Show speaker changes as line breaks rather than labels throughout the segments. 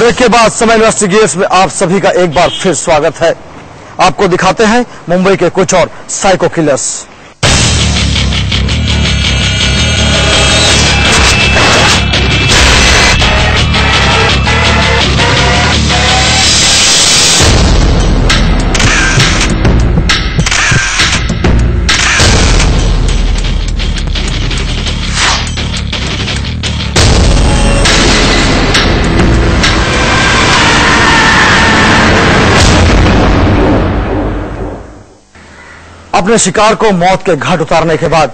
Break के बाद समय इन्वेस्टिगेट्स में आप सभी का एक बार फिर स्वागत है। आपको दिखाते हैं मुंबई के कुछ और साइको किलर्स। अपने शिकार को मौत के घाट उतारने के बाद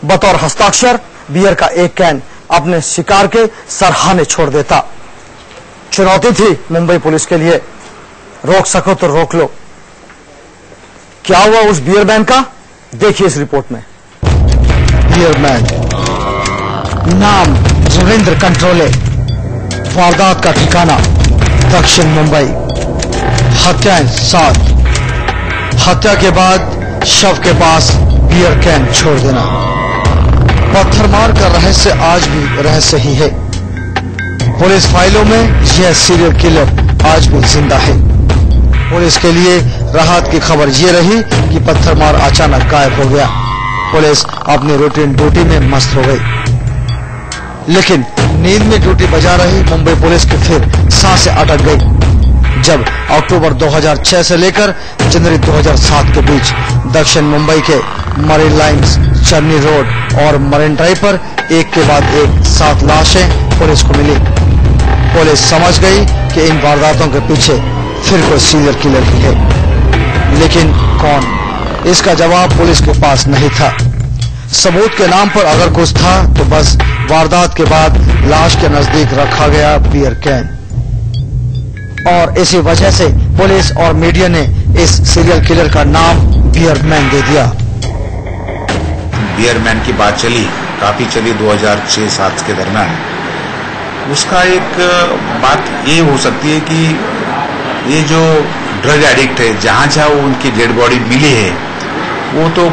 बतौर हस्ताक्षर बियर का एक कैन अपने शिकार के सरहाने छोड़ देता। चुनौती थी मुंबई पुलिस के लिए, रोक सको तो रोक लो। क्या हुआ उस बियर मैन का, देखिए इस रिपोर्ट में। बियर मैन, नाम रविंद्र कंट्रोले, वारदात का ठिकाना दक्षिण मुंबई, हत्याएं 7, हत्या के बाद शव के पास बियर कैन छोड़ देना। पत्थरमार का रहस्य आज भी रहस्य ही है। पुलिस फाइलों में यह सीरियल किलर आज भी जिंदा है। पुलिस के लिए राहत की खबर यह रही कि पत्थरमार अचानक गायब हो गया। पुलिस अपनी रूटीन ड्यूटी में मस्त हो गई, लेकिन नींद में ड्यूटी बजा रही मुंबई पुलिस की फिर सांसें अटक गई जब अक्टूबर 2006 से लेकर जनवरी 2007 के बीच दक्षिण मुंबई के मरीन लाइन्स, चर्नी रोड और मरीन ड्राइव पर एक के बाद एक 7 लाशें पुलिस को मिली। पुलिस समझ गई कि इन वारदातों के पीछे फिर कोई सीरियल किलर ही है, लेकिन कौन? इसका जवाब पुलिस के पास नहीं था। सबूत के नाम पर अगर कुछ था तो बस वारदात के बाद लाश के नजदीक रखा गया बियर कैन, और इसी वजह से पुलिस और मीडिया ने इस सीरियल किलर का नाम बियर मैन दे दिया।
बियर मैन की बात काफी चली 2006-07 के दरम्यान। उसका एक बात ये हो सकती है कि ये जो ड्रग एडिक्ट है, जहां जहां उनकी डेड बॉडी मिली है वो तो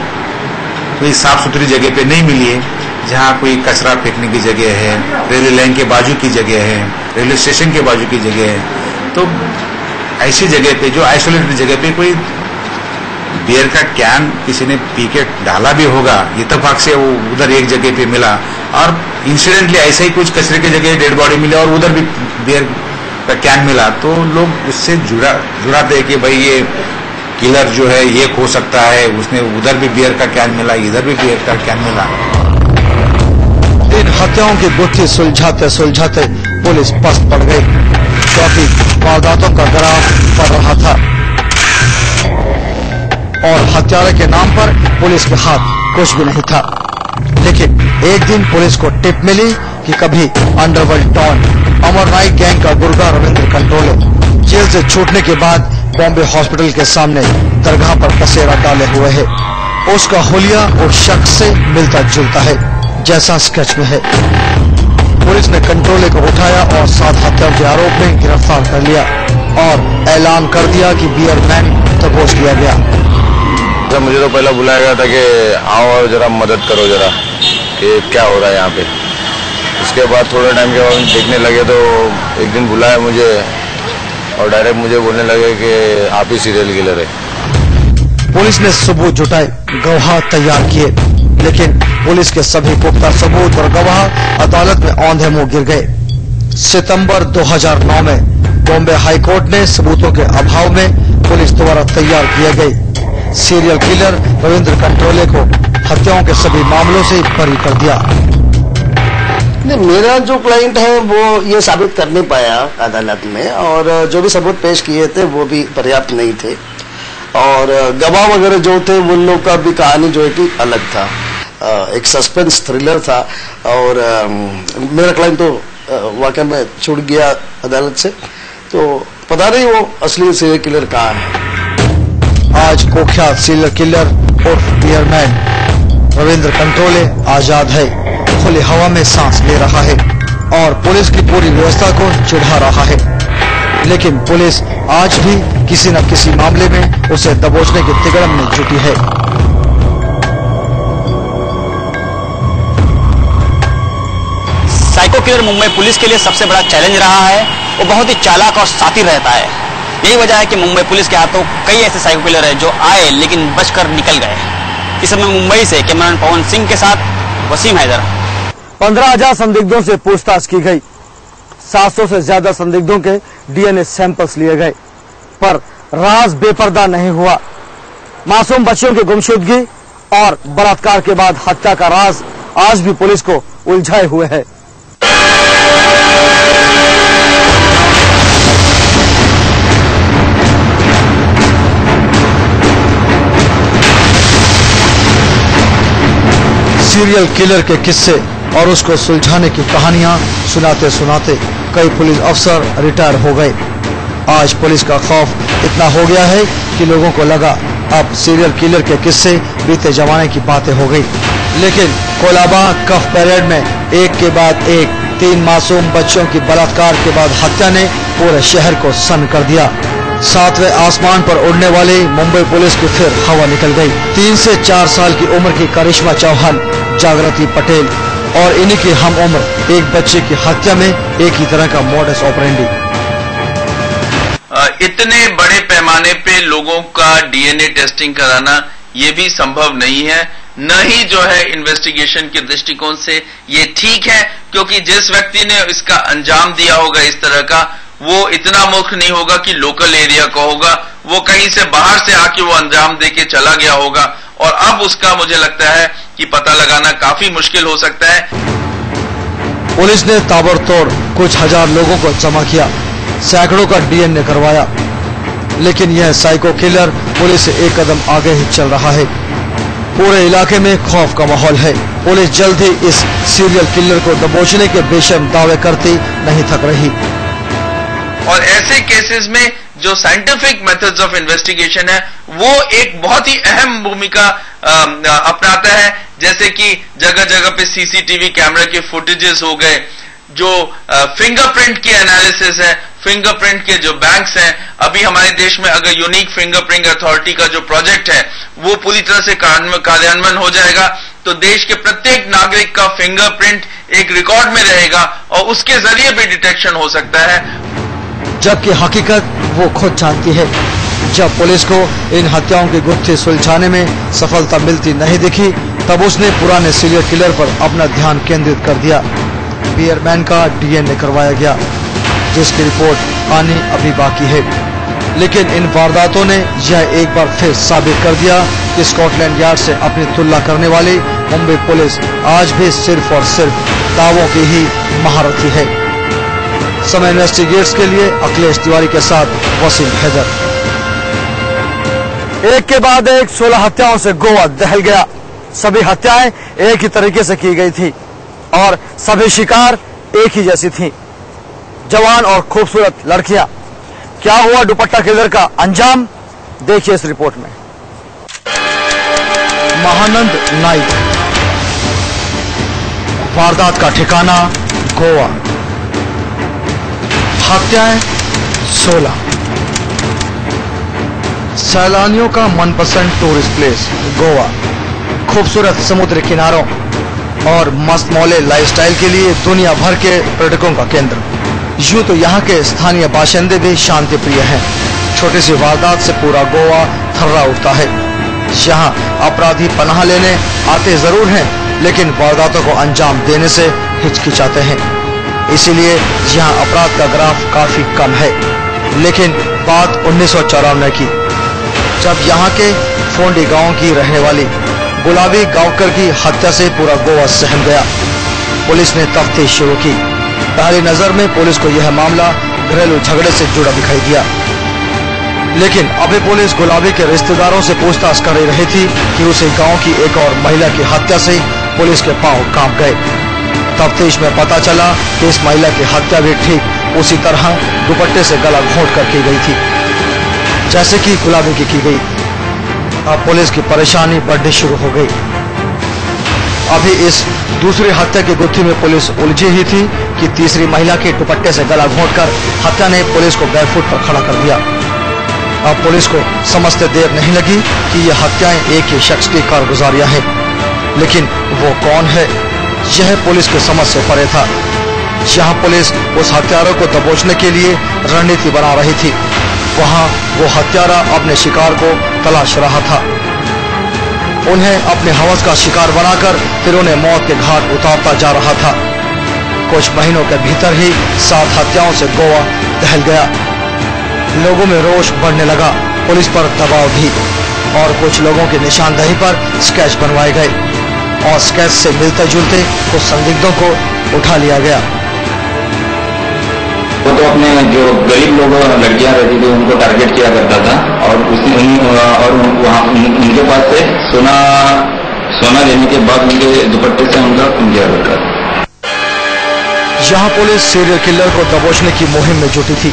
कोई साफ सुथरी जगह पे नहीं मिली है। जहां कोई कचरा फेंकने की जगह है, रेलवे लाइन के बाजू की जगह है, रेलवे स्टेशन के बाजू की जगह है, तो ऐसी जगह पे, जो आइसोलेटेड जगह पे कोई बियर का कैन किसी ने पी के डाला भी होगा, इत्तेफाक से वो उधर एक जगह पे मिला और इंसिडेंटली ऐसे ही कुछ कचरे की जगह डेड बॉडी मिला और उधर भी बियर का कैन मिला, तो लोग उससे जुड़ाते हैं कि भाई ये किलर जो है ये हो सकता है, उसने उधर भी बियर का कैन मिला, इधर भी बियर का कैन मिला।
इन हत्याओं की गुत्थी सुलझाते सुलझाते पुलिस पस्त पड़ गई, क्योंकि वारदातों का ग्राफ बढ़ रहा था और हत्यारे के नाम पर पुलिस के हाथ कुछ भी नहीं था। लेकिन एक दिन पुलिस को टिप मिली कि कभी अंडरवर्ल्ड डॉन अमर नाइक गैंग का गुर्गा रविंद्र कंट्रोले जेल से छूटने के बाद बॉम्बे हॉस्पिटल के सामने दरगाह पर पसेरा डाले हुए है। उसका हुलिया उस शख्स से मिलता जुलता है जैसा स्केच में है। पुलिस ने कंट्रोले को उठाया और 7 हत्या के आरोप में गिरफ्तार कर लिया और ऐलान कर दिया कि बियर मैन दबोच लिया गया।
तो मुझे तो पहला बुलाया गया था कि आओ और जरा मदद करो जरा कि क्या हो रहा है यहाँ पे। उसके बाद थोड़े टाइम के बाद देखने लगे तो एक दिन बुलाया मुझे और डायरेक्ट मुझे बोलने लगे कि आप ही सीरियल किलर है।
पुलिस ने सबूत जुटाए, गवाह तैयार किए, लेकिन पुलिस के सभी पुख्ता सबूत और गवाह अदालत में औंधे मुंह गिर गए। सितंबर 2009 में बॉम्बे हाई कोर्ट ने सबूतों के अभाव में पुलिस द्वारा तैयार किए गए सीरियल किलर रविंद्र कंट्रोले को हत्याओं के सभी मामलों से बरी कर दिया।
मेरा जो क्लाइंट है वो ये साबित कर नहीं पाया अदालत में, और जो भी सबूत पेश किए थे वो भी पर्याप्त नहीं थे, और गवाह वगैरह जो थे उन लोग का भी कहानी जो है कि अलग था। एक सस्पेंस थ्रिलर था और मेरा क्लाइंट तो वाकई में छूट गया अदालत से, तो पता नहीं वो असली सीरियल किलर कहाँ है।
आज कुख्यात सीरियल किलर उर्फ बियर मैन रविंद्र कंट्रोले आजाद है, खुली हवा में सांस ले रहा है और पुलिस की पूरी व्यवस्था को चिढ़ा रहा है। लेकिन पुलिस आज भी किसी न किसी मामले में उसे दबोचने की तिगड़म में जुटी है।
साइको किलर मुंबई पुलिस के लिए सबसे बड़ा चैलेंज रहा है। वो बहुत ही चालाक और शातिर रहता है। यही वजह है कि मुंबई पुलिस के हाथों कई ऐसे साइको किलर है जो आए लेकिन बचकर निकल गए। इस समय मुंबई से कैमरामैन पवन सिंह के साथ वसीम हैदर।
15,000 संदिग्धों से पूछताछ की गई। 700 से ज्यादा संदिग्धों के डीएनए सैंपल्स लिए गए, पर राज बेपर्दा नहीं हुआ। मासूम बच्चियों की गुमशुदगी और बलात्कार के बाद हत्या का राज आज भी पुलिस को उलझाए हुए है। सीरियल किलर के किस्से और उसको सुलझाने की कहानियां सुनाते सुनाते कई पुलिस अफसर रिटायर हो गए। आज पुलिस का खौफ इतना हो गया है कि लोगों को लगा अब सीरियल किलर के किस्से बीते जमाने की बातें हो गई। लेकिन कोलाबा कफ परेड में एक के बाद एक 3 मासूम बच्चों की बलात्कार के बाद हत्या ने पूरे शहर को सन्न कर दिया। 7वें आसमान पर उड़ने वाली मुंबई पुलिस की फिर हवा निकल गई। 3 से 4 साल की उम्र की करिश्मा चौहान, जागृति पटेल और इन्हीं की हम उम्र एक बच्चे की हत्या में एक ही तरह का मॉडस ऑपरेंडी।
इतने बड़े पैमाने पे लोगों का डीएनए टेस्टिंग कराना ये भी संभव नहीं है, न ही जो है इन्वेस्टिगेशन के दृष्टिकोण से ये ठीक है, क्योंकि जिस व्यक्ति ने इसका अंजाम दिया होगा इस तरह का, वो इतना मूर्ख नहीं होगा कि लोकल एरिया का होगा, वो कहीं से बाहर से आके वो अंजाम देके चला गया होगा और अब उसका मुझे लगता है कि पता लगाना काफी मुश्किल हो सकता है।
पुलिस ने ताबड़तोड़ कुछ हजार लोगों को जमा किया, सैकड़ों का डीएनए करवाया, लेकिन यह साइको किलर पुलिस से एक कदम आगे ही चल रहा है। पूरे इलाके में खौफ का माहौल है। पुलिस जल्द ही इस सीरियल किलर को दबोचने के बेशर्म दावे करती नहीं थक रही।
और ऐसे केसेस में जो साइंटिफिक मेथड्स ऑफ इन्वेस्टिगेशन है वो एक बहुत ही अहम भूमिका अपनाता है, जैसे कि जगह जगह पे सीसीटीवी कैमरा के फुटेजेस हो गए, जो फिंगरप्रिंट की एनालिसिस है, फिंगरप्रिंट के जो बैंक्स हैं। अभी हमारे देश में अगर यूनिक फिंगरप्रिंट अथॉरिटी का जो प्रोजेक्ट है वो पूरी तरह से कार्यान्वयन हो जाएगा तो देश के प्रत्येक नागरिक का फिंगरप्रिंट एक रिकॉर्ड में रहेगा और उसके जरिए भी डिटेक्शन हो सकता है।
जबकि हकीकत वो खुद जानती है। जब पुलिस को इन हत्याओं की गुत्थी सुलझाने में सफलता मिलती नहीं दिखी, तब उसने पुराने सीरियल किलर पर अपना ध्यान केंद्रित कर दिया। बियरमैन का डीएनए करवाया गया, जिसकी रिपोर्ट आनी अभी बाकी है। लेकिन इन वारदातों ने यह एक बार फिर साबित कर दिया कि स्कॉटलैंड यार्ड से अपनी तुलना करने वाली मुंबई पुलिस आज भी सिर्फ और सिर्फ दावों की ही महारथी है। समय इन्वेस्टिगेट्स के लिए अखिलेश तिवारी के साथ वसीम हैदर। एक के बाद एक 16 हत्याओं से गोवा दहल गया। सभी हत्याएं एक ही तरीके से की गई थी और सभी शिकार एक ही जैसी थी, जवान और खूबसूरत लड़कियां। क्या हुआ दुपट्टा किलर का अंजाम, देखिए इस रिपोर्ट में। महानंद नाइक, वारदात का ठिकाना गोवा, हत्याएं 16, सैलानियों का मनपसंद टूरिस्ट प्लेस गोवा, खूबसूरत समुद्र किनारों और मस्त मौले लाइफस्टाइल के लिए दुनिया भर के पर्यटकों का केंद्र। यूं तो यहाँ के स्थानीय बाशिंदे भी शांति प्रिय हैं। छोटी सी वारदात से पूरा गोवा थर्रा उठता है। यहाँ अपराधी पनाह लेने आते जरूर हैं, लेकिन वारदातों को अंजाम देने से हिचकिचाते हैं। इसीलिए यहाँ अपराध का ग्राफ काफी कम है। लेकिन बात 1994 की, जब यहाँ के फोंडी गांव की रहने वाली गुलाबी गांवकर की हत्या से पूरा गोवा सहम गया। पुलिस ने तफ्तीश शुरू की। पहली नजर में पुलिस को यह मामला घरेलू झगड़े से जुड़ा दिखाई दिया, लेकिन अभी पुलिस गुलाबी के रिश्तेदारों से पूछताछ कर रही थी कि उसे गांव की एक और महिला की हत्या से पुलिस के पांव कांप गए। तफ्तीश में पता चला कि इस महिला की हत्या भी ठीक उसी तरह दुपट्टे से गला घोंट कर की गई थी, जैसे कि गुलाबी की गई। अब पुलिस की परेशानी बढ़नी शुरू हो गई। अभी इस दूसरी हत्या की गुत्थी में पुलिस उलझी ही थी कि तीसरी महिला के दुपट्टे से गला घोंटकर हत्या ने पुलिस को बैकफुट पर खड़ा कर दिया। अब पुलिस को समझते देर नहीं लगी कि यह हत्याएं एक ही शख्स की कारगुजारियां हैं, लेकिन वो कौन है, यह पुलिस के समझ से परे था। जहां पुलिस उस हत्यारों को दबोचने के लिए रणनीति बना रही थी, वहां वो हत्यारा अपने शिकार को तलाश रहा था। उन्हें अपने हवस का शिकार बनाकर फिर उन्हें मौत के घाट उतारता जा रहा था। कुछ महीनों के भीतर ही 7 हत्याओं से गोवा दहल गया। लोगों में रोष बढ़ने लगा, पुलिस पर दबाव भी, और कुछ लोगों की निशानदेही पर स्केच बनवाए गए और स्केच से मिलते जुलते कुछ संदिग्धों को उठा लिया गया।
वो तो अपने जो गरीब लोग लड़कियां रहती थी उनको टारगेट किया करता था और वहाँ उनके पास से सोना लेने के बाद उनके दुपट्टे से उनका खून किया करता था।
जहां पुलिस सीरियल किलर को दबोचने की मुहिम में जुटी थी,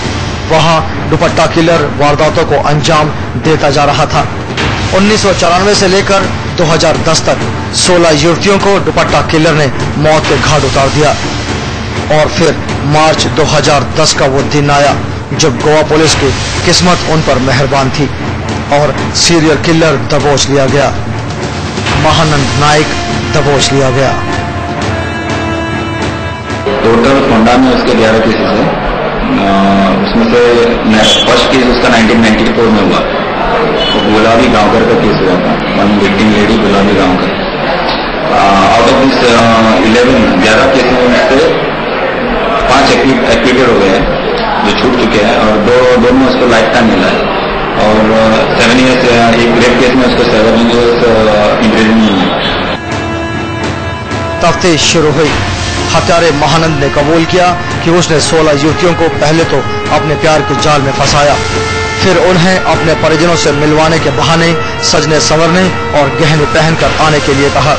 वहां दुपट्टा किलर वारदातों को अंजाम देता जा रहा था। 1994 से लेकर 2010 तक 16 युवतियों को दुपट्टा किलर ने मौत के घाट उतार दिया। और फिर मार्च 2010 का वो दिन आया जब गोवा पुलिस की किस्मत उन पर मेहरबान थी और सीरियल किलर दबोच लिया गया। महानंद नाइक दबोच लिया गया।
टोटल फोंडा में उसके 11 केसेस है। उसमें से फर्स्ट केस उसका 1994 में हुआ। तो गुलाबी गांवकर का केस हुआ था। 1 विक्टिम लेडी गुलाबी Gaonkar. Out of this 11 cases में से 5 एक्विटेड हो गए हैं जो छूट चुके हैं और दोनों उसको लाइफ टाइम मिला है और 7 ईयर्स एक रेप केस में उसको 7 ईयर्स इम्प्रिजनमेंट है।
तफ्तीश शुरू हुई। हत्यारे महानंद ने कबूल किया कि उसने 16 युवतियों को पहले तो अपने प्यार के जाल में फंसाया, फिर उन्हें अपने परिजनों से मिलवाने के बहाने सजने संवरने और गहने पहनकर आने के लिए कहा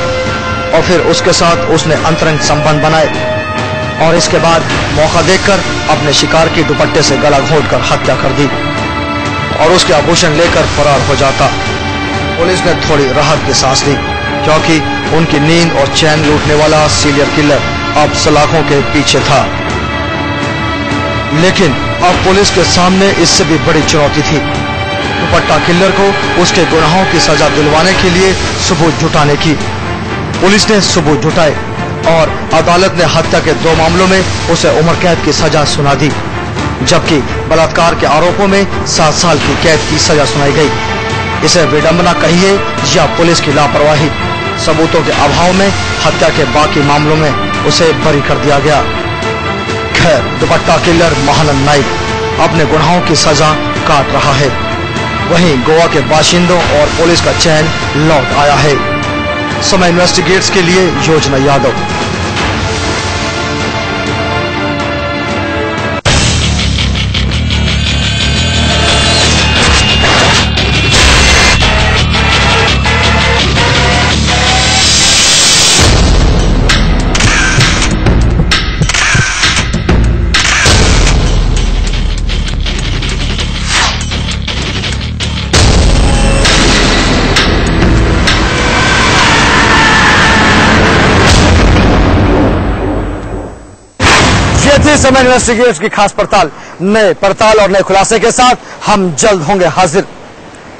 और फिर उसके साथ उसने अंतरंग संबंध बनाए और इसके बाद मौका देखकर अपने शिकार की दुपट्टे से गला घोंटकर हत्या कर दी और उसके आभूषण लेकर फरार हो जाता। पुलिस ने थोड़ी राहत की सांस ली क्योंकि उनकी नींद और चैन लूटने वाला सीरियल किलर अब सलाखों के पीछे था। लेकिन अब पुलिस के सामने इससे भी बड़ी चुनौती थी। दुपट्टा किलर को उसके गुनाहों की सजा दिलवाने के लिए सबूत जुटाने की। पुलिस ने सबूत जुटाए और अदालत ने हत्या के 2 मामलों में उसे उम्र कैद की सजा सुना दी, जबकि बलात्कार के आरोपों में 7 साल की कैद की सजा सुनाई गई। इसे विडंबना कहिए या पुलिस की लापरवाही, सबूतों के अभाव में हत्या के बाकी मामलों में उसे बरी कर दिया गया। खैर, दुपट्टा किलर महानंद नाइक अपने गुनाहों की सजा काट रहा है। वहीं गोवा के बाशिंदों और पुलिस का चैन लौट आया है। समय इन्वेस्टिगेट्स के लिए योजना यादव। समय इन्वेस्टिगेट्स की खास पड़ताल, नए पड़ताल और नए खुलासे के साथ हम जल्द होंगे हाजिर।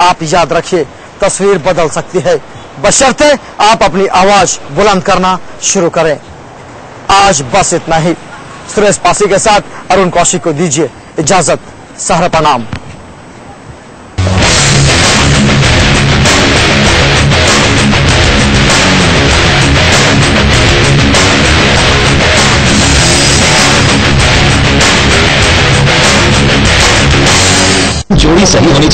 आप याद रखिए, तस्वीर बदल सकती है बशर्ते आप अपनी आवाज बुलंद करना शुरू करें। आज बस इतना ही। सुरेश पासी के साथ अरुण कौशिक को दीजिए इजाजत। सहरा प्रणाम।
जोड़ी सही होनी चाहिए।